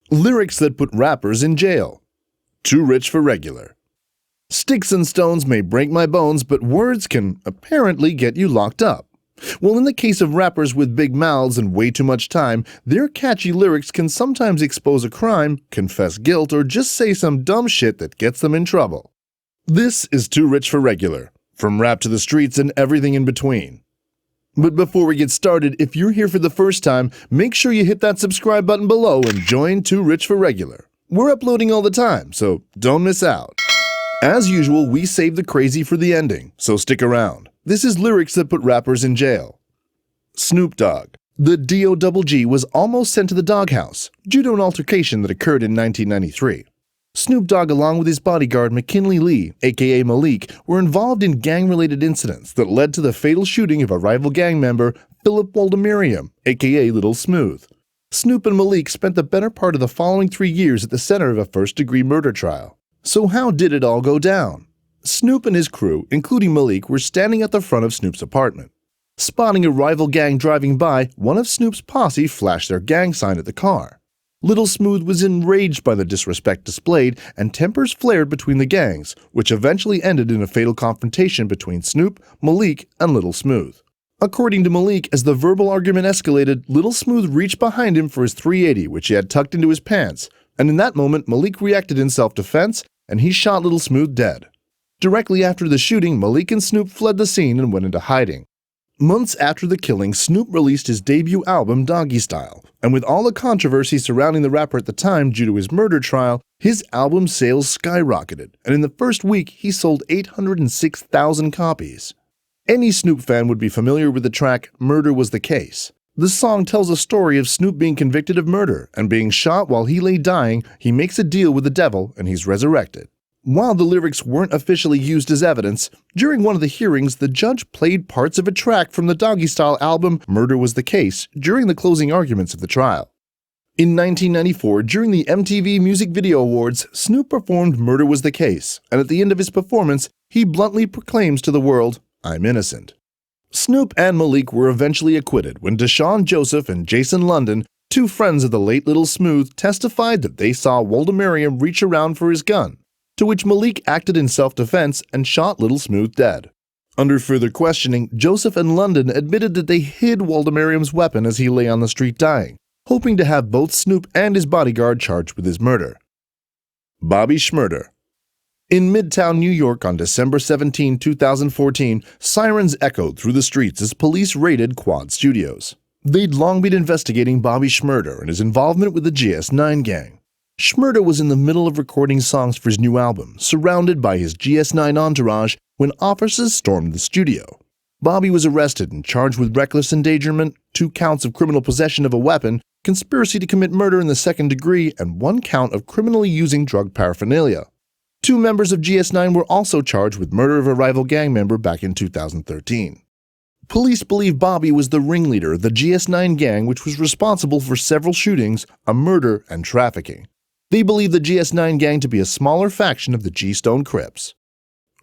Lyrics that put rappers in jail. Too rich for regular. Sticks and stones may break my bones, but words can apparently get you locked up. Well, in the case of rappers with big mouths and way too much time, their catchy lyrics can sometimes expose a crime, confess guilt, or just say some dumb shit that gets them in trouble. This is Too Rich for Regular, from rap to the streets and everything in between. But before we get started, if you're here for the first time, make sure you hit that subscribe button below and join Too Rich for Regular. We're uploading all the time, so don't miss out. As usual, we save the crazy for the ending, so stick around. This is lyrics that put rappers in jail. Snoop Dogg. The D.O.G.G. was almost sent to the doghouse due to an altercation that occurred in 1993. Snoop Dogg, along with his bodyguard McKinley Lee, aka Malik, were involved in gang-related incidents that led to the fatal shooting of a rival gang member, Philip Waldemariam, aka Little Smooth. Snoop and Malik spent the better part of the following 3 years at the center of a first-degree murder trial. So how did it all go down? Snoop and his crew, including Malik, were standing at the front of Snoop's apartment. Spotting a rival gang driving by, one of Snoop's posse flashed their gang sign at the car. Little Smooth was enraged by the disrespect displayed, and tempers flared between the gangs, which eventually ended in a fatal confrontation between Snoop, Malik, and Little Smooth. According to Malik, as the verbal argument escalated, Little Smooth reached behind him for his .380, which he had tucked into his pants, and in that moment Malik reacted in self-defense, and he shot Little Smooth dead. Directly after the shooting, Malik and Snoop fled the scene and went into hiding. Months after the killing, Snoop released his debut album, Doggy Style, and with all the controversy surrounding the rapper at the time due to his murder trial, his album sales skyrocketed, and in the first week, he sold 806,000 copies. Any Snoop fan would be familiar with the track Murder Was the Case. The song tells a story of Snoop being convicted of murder, and being shot while he lay dying, he makes a deal with the devil and he's resurrected. While the lyrics weren't officially used as evidence, during one of the hearings, the judge played parts of a track from the Doggy Style album Murder Was the Case during the closing arguments of the trial. In 1994, during the MTV Music Video Awards, Snoop performed Murder Was the Case, and at the end of his performance, he bluntly proclaims to the world, "I'm innocent." Snoop and Malik were eventually acquitted when Deshaun Joseph and Jason London, two friends of the late Little Smooth, testified that they saw Waldemariam reach around for his gun, to which Malik acted in self-defense and shot Little Smooth dead. Under further questioning, Joseph and London admitted that they hid Waldemariam's weapon as he lay on the street dying, hoping to have both Snoop and his bodyguard charged with his murder. Bobby Shmurda. In Midtown, New York on December 17, 2014, sirens echoed through the streets as police raided Quad Studios. They'd long been investigating Bobby Shmurda and his involvement with the GS9 gang. Shmurda was in the middle of recording songs for his new album, surrounded by his GS9 entourage, when officers stormed the studio. Bobby was arrested and charged with reckless endangerment, 2 counts of criminal possession of a weapon, conspiracy to commit murder in the second degree, and 1 count of criminally using drug paraphernalia. 2 members of GS9 were also charged with murder of a rival gang member back in 2013. Police believe Bobby was the ringleader of the GS9 gang, which was responsible for several shootings, a murder, and trafficking. They believe the GS9 gang to be a smaller faction of the G-Stone Crips.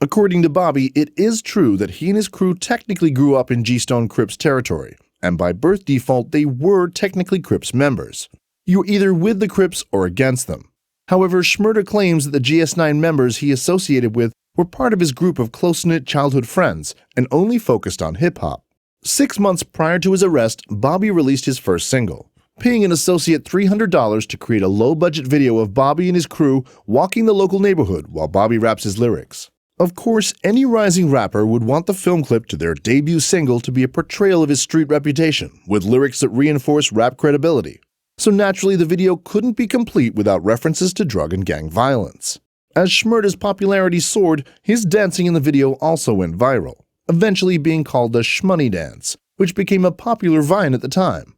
According to Bobby, it is true that he and his crew technically grew up in G-Stone Crips territory, and by birth default they were technically Crips members. You were either with the Crips or against them. However, Shmurda claims that the GS9 members he associated with were part of his group of close-knit childhood friends and only focused on hip-hop. 6 months prior to his arrest, Bobby released his first single, paying an associate $300 to create a low-budget video of Bobby and his crew walking the local neighborhood while Bobby raps his lyrics. Of course, any rising rapper would want the film clip to their debut single to be a portrayal of his street reputation, with lyrics that reinforce rap credibility. So naturally, the video couldn't be complete without references to drug and gang violence. As Shmurda's popularity soared, his dancing in the video also went viral, eventually being called the Shmoney Dance, which became a popular vine at the time.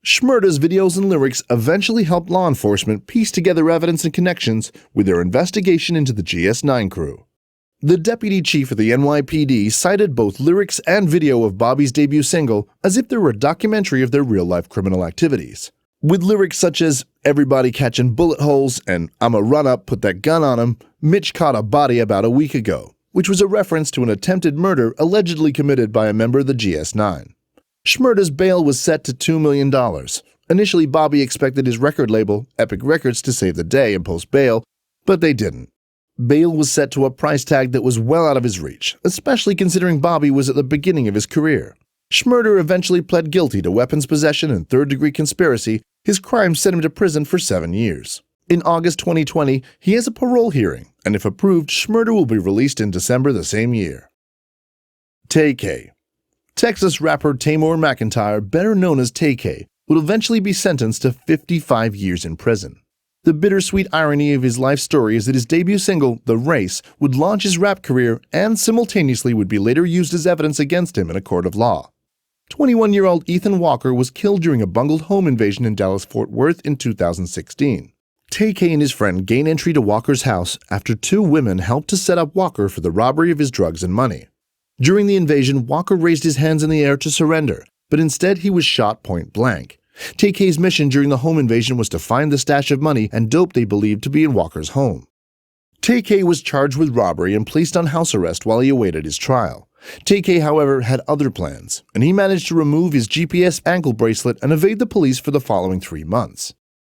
Shmurda's videos and lyrics eventually helped law enforcement piece together evidence and connections with their investigation into the GS9 crew. The deputy chief of the NYPD cited both lyrics and video of Bobby's debut single as if they were a documentary of their real-life criminal activities, with lyrics such as "Everybody catching bullet holes" and "I'ma run up, put that gun on him, Mitch caught a body about a week ago," which was a reference to an attempted murder allegedly committed by a member of the GS9. Shmurda's bail was set to $2 million, Initially, Bobby expected his record label, Epic Records, to save the day and post bail, but they didn't. Bail was set to a price tag that was well out of his reach, especially considering Bobby was at the beginning of his career. Shmurda eventually pled guilty to weapons possession and third-degree conspiracy. His crimes sent him to prison for 7 years. In August 2020, he has a parole hearing, and if approved, Shmurda will be released in December the same year. Tay-K. Texas rapper Tamor McIntyre, better known as Tay-K, would eventually be sentenced to 55 years in prison. The bittersweet irony of his life story is that his debut single, The Race, would launch his rap career and simultaneously would be later used as evidence against him in a court of law. 21-year-old Ethan Walker was killed during a bungled home invasion in Dallas-Fort Worth in 2016. Tay-K and his friend gained entry to Walker's house after 2 women helped to set up Walker for the robbery of his drugs and money. During the invasion, Walker raised his hands in the air to surrender, but instead he was shot point blank. Tay-K's mission during the home invasion was to find the stash of money and dope they believed to be in Walker's home. Tay-K was charged with robbery and placed on house arrest while he awaited his trial. Tay-K, however, had other plans, and he managed to remove his GPS ankle bracelet and evade the police for the following 3 months.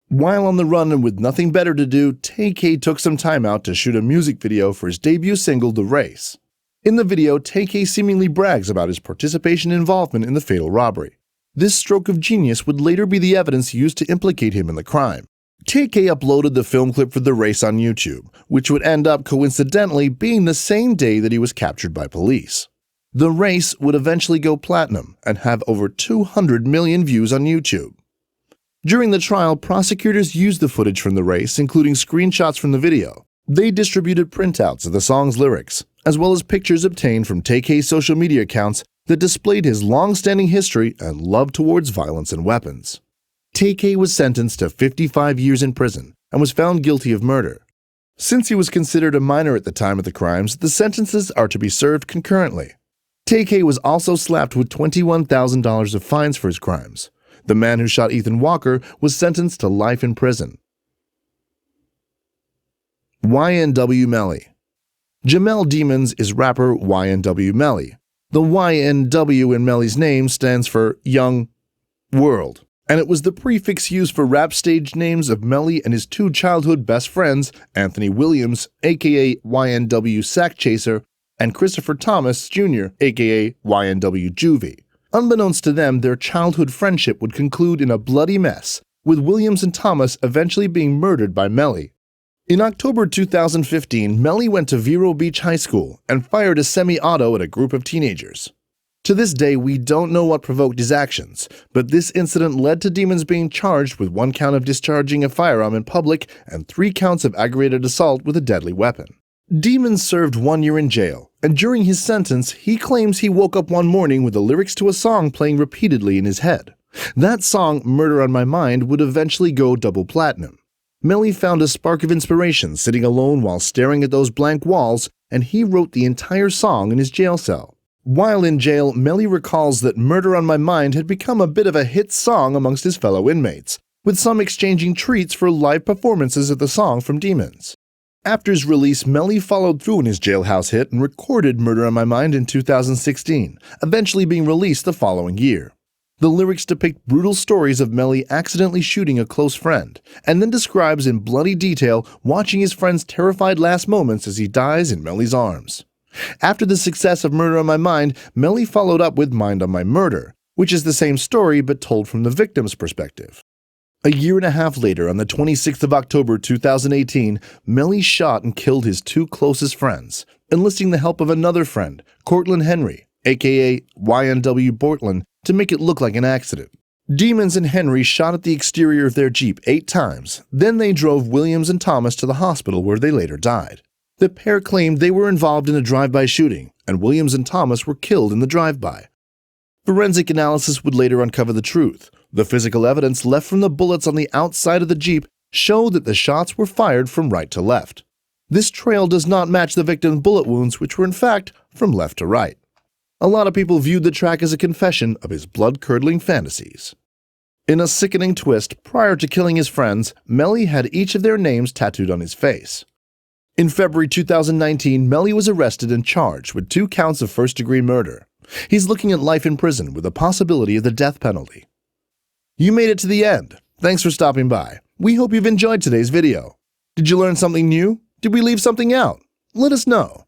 While on the run and with nothing better to do, Tay-K took some time out to shoot a music video for his debut single, The Race. In the video, Tay-K seemingly brags about his participation and involvement in the fatal robbery. This stroke of genius would later be the evidence used to implicate him in the crime. Tay-K uploaded the film clip for The Race on YouTube, which would end up coincidentally being the same day that he was captured by police. The Race would eventually go platinum and have over 200 million views on YouTube. During the trial, prosecutors used the footage from The Race, including screenshots from the video. They distributed printouts of the song's lyrics, as well as pictures obtained from Tay-K's social media accounts that displayed his long-standing history and love towards violence and weapons. Tay-K was sentenced to 55 years in prison and was found guilty of murder. Since he was considered a minor at the time of the crimes, the sentences are to be served concurrently. Tay-K was also slapped with $21,000 of fines for his crimes. The man who shot Ethan Walker was sentenced to life in prison. YNW Melly. Jamel Demons is rapper YNW Melly. The YNW in Melly's name stands for Young World, and it was the prefix used for rap stage names of Melly and his 2 childhood best friends, Anthony Williams, aka YNW Sack Chaser, and Christopher Thomas Jr., aka YNW Juvie. Unbeknownst to them, their childhood friendship would conclude in a bloody mess, with Williams and Thomas eventually being murdered by Melly. In October 2015, Melly went to Vero Beach High School and fired a semi-auto at a group of teenagers. To this day, we don't know what provoked his actions, but this incident led to Demons being charged with 1 count of discharging a firearm in public and 3 counts of aggravated assault with a deadly weapon. Demons served 1 year in jail, and during his sentence, he claims he woke up one morning with the lyrics to a song playing repeatedly in his head. That song, Murder on My Mind, would eventually go double platinum. Melly found a spark of inspiration sitting alone while staring at those blank walls, and he wrote the entire song in his jail cell. While in jail, Melly recalls that Murder on My Mind had become a bit of a hit song amongst his fellow inmates, with some exchanging treats for live performances of the song from Demons. After his release, Melly followed through on his jailhouse hit and recorded Murder on My Mind in 2016, eventually being released the following year. The lyrics depict brutal stories of Melly accidentally shooting a close friend, and then describes in bloody detail watching his friend's terrified last moments as he dies in Melly's arms. After the success of Murder on My Mind, Melly followed up with Mind on My Murder, which is the same story but told from the victim's perspective. A year and a half later, on the 26th of October 2018, Melly shot and killed his 2 closest friends, enlisting the help of another friend, Cortland Henry, aka YNW Bortland, to make it look like an accident. Demons and Henry shot at the exterior of their Jeep 8 times, then they drove Williams and Thomas to the hospital where they later died. The pair claimed they were involved in a drive-by shooting, and Williams and Thomas were killed in the drive-by. Forensic analysis would later uncover the truth. The physical evidence left from the bullets on the outside of the Jeep showed that the shots were fired from right to left. This trail does not match the victim's bullet wounds, which were in fact from left to right. A lot of people viewed the track as a confession of his blood-curdling fantasies. In a sickening twist, prior to killing his friends, Melly had each of their names tattooed on his face. In February 2019, Melly was arrested and charged with 2 counts of first-degree murder. He's looking at life in prison with the possibility of the death penalty. You made it to the end. Thanks for stopping by. We hope you've enjoyed today's video. Did you learn something new? Did we leave something out? Let us know.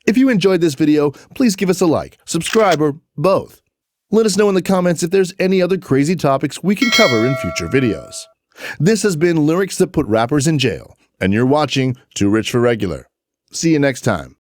If you enjoyed this video, please give us a like, subscribe, or both. Let us know in the comments if there's any other crazy topics we can cover in future videos. This has been Lyrics That Put Rappers in Jail, and you're watching Too Rich for Regular. See you next time.